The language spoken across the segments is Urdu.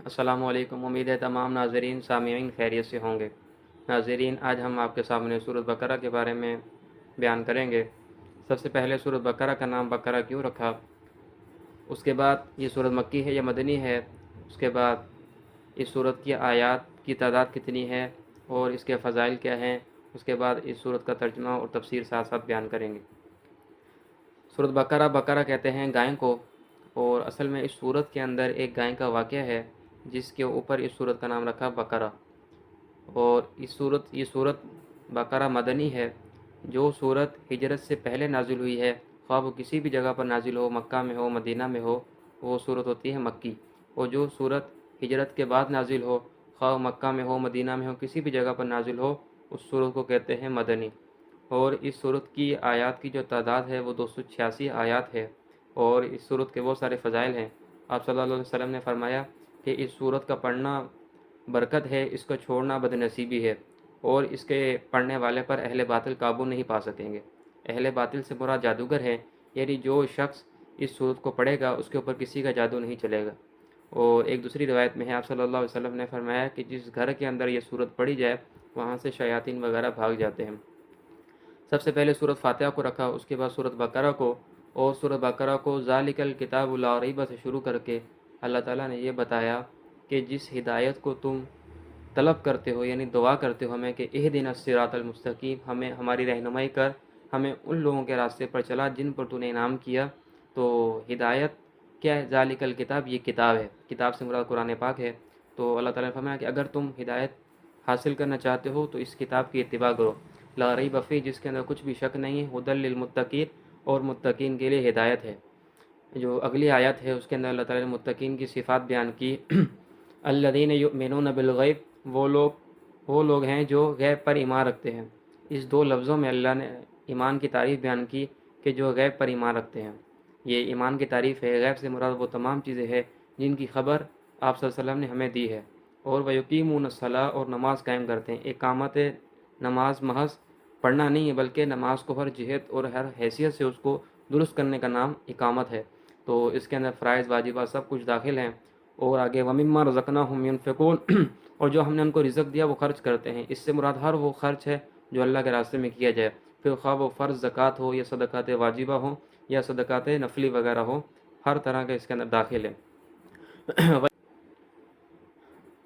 السلام علیکم۔ امید ہے تمام ناظرین سامعین خیریت سے ہوں گے۔ ناظرین، آج ہم آپ کے سامنے سورۃ بقرہ کے بارے میں بیان کریں گے۔ سب سے پہلے سورۃ بقرہ کا نام بقرہ کیوں رکھا، اس کے بعد یہ سورۃ مکی ہے یا مدنی ہے، اس کے بعد اس سورۃ کی آیات کی تعداد کتنی ہے اور اس کے فضائل کیا ہیں، اس کے بعد اس سورۃ کا ترجمہ اور تفسیر ساتھ ساتھ بیان کریں گے۔ سورۃ بقرہ، بقرہ کہتے ہیں گائے کو، اور اصل میں اس سورت کے اندر ایک گائے کا واقعہ ہے جس کے اوپر اس سورت کا نام رکھا بقرہ۔ اور یہ سورت بقرہ مدنی ہے۔ جو سورت ہجرت سے پہلے نازل ہوئی ہے، خواہ وہ کسی بھی جگہ پر نازل ہو، مکہ میں ہو، مدینہ میں ہو، وہ سورت ہوتی ہے مکی۔ اور جو سورت ہجرت کے بعد نازل ہو، خواہ مکہ میں ہو، مدینہ میں ہو، کسی بھی جگہ پر نازل ہو، اس سورت کو کہتے ہیں مدنی۔ اور اس سورت کی آیات کی جو تعداد ہے وہ 286 آیات ہے، اور اس سورت کے بہت سارے فضائل ہیں۔ آپ صلی اللہ علیہ وسلم نے فرمایا کہ اس سورت کا پڑھنا برکت ہے، اس کا چھوڑنا بدنصیبی ہے، اور اس کے پڑھنے والے پر اہل باطل قابو نہیں پا سکیں گے۔ اہل باطل سے مراد جادوگر ہے، یعنی جو شخص اس سورت کو پڑھے گا اس کے اوپر کسی کا جادو نہیں چلے گا۔ اور ایک دوسری روایت میں ہے، آپ صلی اللہ علیہ وسلم نے فرمایا کہ جس گھر کے اندر یہ سورت پڑھی جائے وہاں سے شیاطین وغیرہ بھاگ جاتے ہیں۔ سب سے پہلے سورت فاتحہ کو رکھا، اس کے بعد سورت بقرہ کو، اور سورت بقرہ کو ذالک الکتاب لا ریب سے شروع کر کے اللہ تعالیٰ نے یہ بتایا کہ جس ہدایت کو تم طلب کرتے ہو، یعنی دعا کرتے ہو ہمیں کہ اہدنا الصراط المستقیم، ہمیں ہماری رہنمائی کر، ہمیں ان لوگوں کے راستے پر چلا جن پر تو نے انعام کیا۔ تو ہدایت کیا ہے؟ ذالک الکتاب، یہ کتاب ہے، کتاب سے مراد قرآن پاک ہے۔ تو اللہ تعالیٰ نے فرمایا کہ اگر تم ہدایت حاصل کرنا چاہتے ہو تو اس کتاب کی اتباع کرو، لا ریب فیہ، جس کے اندر کچھ بھی شک نہیں ہے، ھدی للمتقین، اور متقین کے لیے ہدایت ہے۔ جو اگلی آیت ہے اس کے اندر اللہ تعالیٰ نے متقین کی صفات بیان کی۔ الذین یؤمنون بالغیب، وہ لوگ ہیں جو غیب پر ایمان رکھتے ہیں۔ اس دو لفظوں میں اللہ نے ایمان کی تعریف بیان کی کہ جو غیب پر ایمان رکھتے ہیں۔ یہ ایمان کی تعریف ہے، غیب سے مراد وہ تمام چیزیں ہیں جن کی خبر آپ صلی اللہ علیہ وسلم نے ہمیں دی ہے۔ اور وَيُقِيمُونَ الصَّلَاةَ، اور نماز قائم کرتے ہیں۔ اقامت نماز محض پڑھنا نہیں ہے، بلکہ نماز کو ہر جہت اور ہر حیثیت سے اس کو درست کرنے کا نام اقامت ہے۔ تو اس کے اندر فرائض، واجبات سب کچھ داخل ہیں۔ اور آگے وَمِمَّا رَزَقْنَاهُمْ يُنْفِقُونَ، اور جو ہم نے ان کو رزق دیا وہ خرچ کرتے ہیں۔ اس سے مراد ہر وہ خرچ ہے جو اللہ کے راستے میں کیا جائے، پھر خواہ وہ فرض زکوٰۃ ہو یا صدقات واجبہ ہو یا صدقات نفلی وغیرہ ہو، ہر طرح کے اس کے اندر داخل ہے۔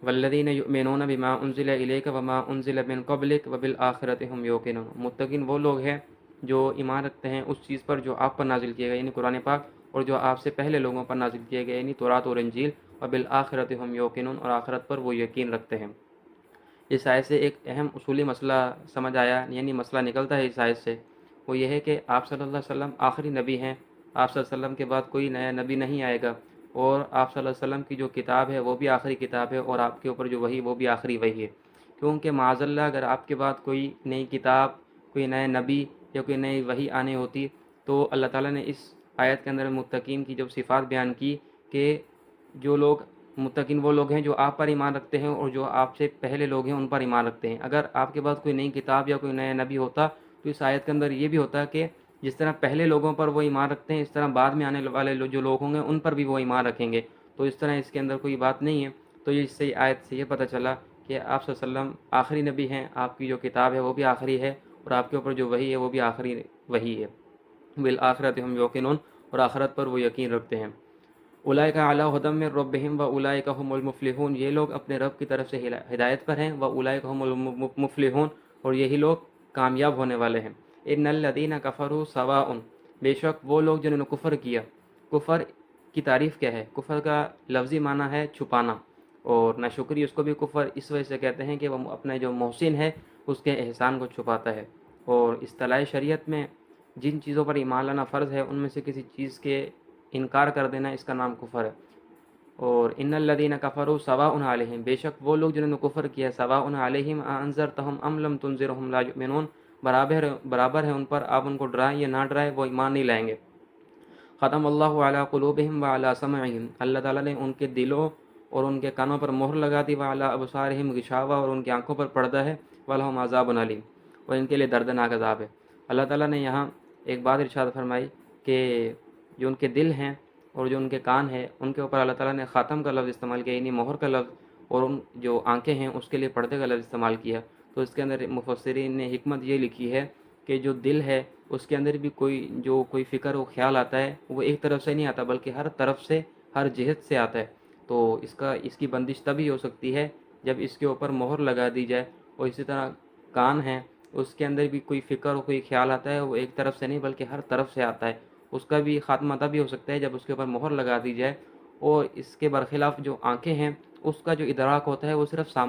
والذین یؤمنون بما انزل الیک وما انزل من قبلک وبالآخرۃ هم یوقنون، متقین وہ لوگ ہیں جو ایمان رکھتے ہیں اس چیز پر جو آپ پر نازل کیے گئے، یعنی قرآن پاک، اور جو آپ سے پہلے لوگوں پر نازل کیے گئے، یعنی تورات اور انجیل، وبالآخرۃ هم یوقنون، اور آخرت پر وہ یقین رکھتے ہیں۔ اس آیت سے ایک اہم اصولی مسئلہ سمجھ آیا، یعنی مسئلہ نکلتا ہے اس آیت سے، وہ یہ ہے کہ آپ صلی اللہ علیہ وسلم آخری نبی ہیں۔ آپ صلی اللہ علیہ وسلم کے بعد کوئی نیا نبی نہیں آئے گا، اور آپ صلی اللہ علیہ وسلم کی جو کتاب ہے وہ بھی آخری کتاب ہے، اور آپ کے اوپر جو وحی وہ بھی آخری وحی ہے۔ کیونکہ معاذ اللہ اگر آپ کے بعد کوئی نئی کتاب، کوئی نئے نبی یا کوئی نئی وحی آنے ہوتی تو اللہ تعالیٰ نے اس آیت کے اندر متقین کی جب صفات بیان کی کہ جو لوگ متقین وہ لوگ ہیں جو آپ پر ایمان رکھتے ہیں اور جو آپ سے پہلے لوگ ہیں ان پر ایمان رکھتے ہیں۔ اگر آپ کے بعد کوئی نئی کتاب یا کوئی نیا نبی ہوتا تو اس آیت کے اندر یہ بھی ہوتا کہ جس طرح پہلے لوگوں پر وہ ایمان رکھتے ہیں، اس طرح بعد میں آنے والے جو لوگ ہوں گے ان پر بھی وہ ایمان رکھیں گے۔ تو اس طرح اس کے اندر کوئی بات نہیں ہے۔ تو اس سے آیت سے یہ پتہ چلا کہ آپ صلی اللہ علیہ وسلم آخری نبی ہیں، آپ کی جو کتاب ہے وہ بھی آخری ہے، اور آپ کے اوپر جو وحی ہے وہ بھی آخری وحی ہے۔ بالآخرۃ ہم یوقنون، اور آخرت پر وہ یقین رکھتے ہیں۔ اولئک علی ھدی من ربہم واولئک ھم المفلحون، یہ لوگ اپنے رب کی طرف سے ہدایت پر ہیں، واولئک ھم المفلحون، اور یہی لوگ کامیاب ہونے والے ہیں۔ ان الذین کفروا سواء، بے شک وہ لوگ جنہوں نے کفر کیا۔ کفر کی تعریف کیا ہے؟ کفر کا لفظی معنی ہے چھپانا، اور ناشکری اس کو بھی کفر اس وجہ سے کہتے ہیں کہ وہ اپنے جو محسن ہے اس کے احسان کو چھپاتا ہے۔ اور اصطلاح شریعت میں جن چیزوں پر ایمان لانا فرض ہے ان میں سے کسی چیز کے انکار کر دینا اس کا نام کفر ہے۔ اور ان الذین کفروا سواء علیہم، بے شک وہ لوگ جنہوں نے کفر کیا، سواء علیہم انذرتہم ام لم تنذرہم لا یؤمنون، برابر ہے ان پر آپ ان کو ڈرائیں یا نہ ڈرائیں وہ ایمان نہیں لائیں گے۔ ختم اللہ علی قلوبہم وعلی سمعہم، اللہ تعالیٰ نے ان کے دلوں اور ان کے کانوں پر مہر لگا دی، وعلی ابصارہم غشاوہ، اور ان کی آنکھوں پر پردہ ہے، ولہم عذاب علیم، اور ان کے لیے دردناک عذاب ہے۔ اللہ تعالیٰ نے یہاں ایک بات ارشاد فرمائی کہ جو ان کے دل ہیں اور جو ان کے کان ہیں ان کے اوپر اللہ تعالیٰ نے خاتم کا لفظ استعمال کیا، یعنی مہر کا لفظ، اور ان جو آنکھیں ہیں اس کے لیے پردے کا لفظ استعمال کیا۔ تو اس کے اندر مفسرین نے حکمت یہ لکھی ہے کہ جو دل ہے اس کے اندر بھی کوئی فکر و خیال آتا ہے، وہ ایک طرف سے نہیں آتا بلکہ ہر طرف سے، ہر جہت سے آتا ہے۔ تو اس کی بندش تبھی ہو سکتی ہے جب اس کے اوپر مہر لگا دی جائے۔ اور اسی طرح کان ہے، اس کے اندر بھی کوئی فکر اور کوئی خیال آتا ہے، وہ ایک طرف سے نہیں بلکہ ہر طرف سے آتا ہے۔ اس کا بھی خاتمہ تبھی ہو سکتا ہے جب اس کے اوپر مہر لگا دی جائے۔ اور اس کے برخلاف جو آنکھیں ہیں اس کا جو ادراک ہوتا ہے وہ صرف سامنے